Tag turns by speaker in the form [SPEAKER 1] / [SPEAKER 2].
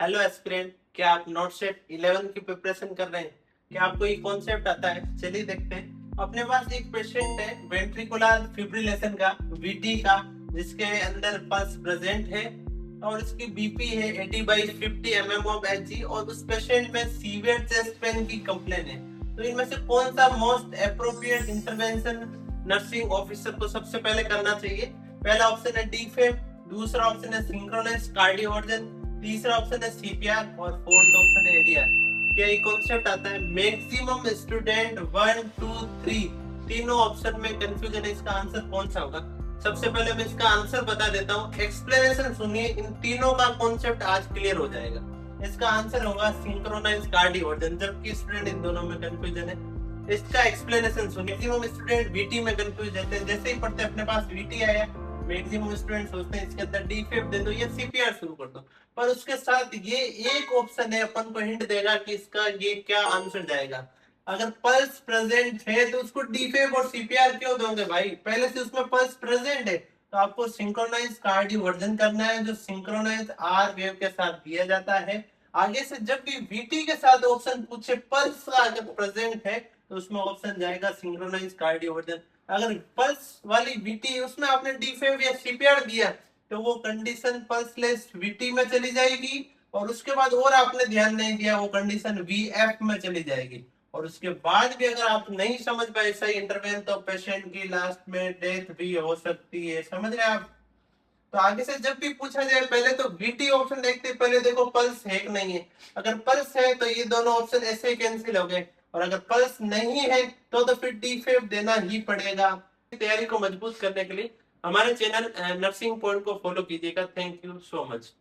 [SPEAKER 1] Hello aspirant, क्या आप not set 11 की प्रिपरेशन कर रहे हैं? क्या आपको ये कॉन्सेप्ट आता है? चलिए देखते हैं। अपने पास एक पेशेंट है वेंट्रिकुलर फिब्रिलेशन का, वीटी का, जिसके अंदर पल्स प्रेजेंट है और इसकी बीपी है 80/50 mm ऑफ एचजी और उस पेशेंट में सीवियर चेस्ट पेन की कंप्लेन है। तो इनमें से कौन सा most appropriate intervention nursing officer को सबसे पहले करना चाहिए? पहला ऑप्शन है डीफेब, दूसरा ऑप्शन है सिंक्रोनाइज कार्डियोवर्जन, तीसरा ऑप्शन है सीपीआर और फोर्थ ऑप्शन है एडीआर। क्या ये कॉन्सेप्ट आता है? मैक्सिमम स्टूडेंट 1 2 3 तीनों ऑप्शन में कंफ्यूजन है, इसका आंसर कौन सा होगा? सबसे पहले मैं इसका आंसर बता देता हूँ, एक्सप्लेनेशन सुनिए, इन तीनों का कॉन्सेप्ट आज क्लियर हो जाएगा। इसका आंसर होगा सिंक्रोनाइज कार्डियोवर्जन, जबकि स्टूडेंट इन दोनों में कंफ्यूजन है। इसका एक्सप्लेनेशन सुनिए। मैक्सिमम स्टूडेंट वीटी में कंफ्यूज रहते हैं, जैसे ही पढ़ते अपने पास वीटी आया मैक्सिमम स्टूडेंट सोचते हैं इसके अंदर डीफेब दे दो या सीपीआर शुरू कर दो, पर उसके साथ ये एक ऑप्शन है अपन को हिंट देगा कि इसका ये क्या आंसर जाएगा। अगर पल्स प्रेजेंट है तो उसको डीफेब और सीपीआर क्यों दोगे भाई? पहले से उसमें पल्स प्रेजेंट है तो आपको सिंक्रोनाइज कार्डियोवर्जन करना है, जो सिंक्रोनाइज आर वेव के साथ दिया जाता है। आगे से जब भी वीटी के साथ ऑप्शन पूछे पल्स का अगर प्रेजेंट है तो उसमें ऑप्शन जाएगा सिंक्रोनाइज कार्डियोवर्जन। अगर पल्स वाली वीटी उसमें आपने डीफेब या सीपीआर दिया तो वो कंडीशन पल्सलेस वीटी में चली जाएगी और उसके बाद और आपने ध्यान नहीं दिया वो कंडीशन वीएफ में चली जाएगी। और उसके बाद भी अगर आप नहीं समझ पाए सही इंटरवेंशन तो पेशेंट की लास्ट में डेथ भी हो सकती है। समझ रहे हैं आप? तो आगे से जब भी पूछा जाए पहले तो वीटी ऑप्शन देखते हैं, पहले देखो पल्स है कि नहीं है। अगर पल्स है तो ये दोनों ऑप्शन ऐसे ही कैंसिल हो गए, और अगर पल्स नहीं है तो फिर डीफेब देना ही पड़ेगा। तैयारी को मजबूत करने के लिए हमारे चैनल नर्सिंग पॉइंट को फॉलो कीजिएगा। Thank you so much.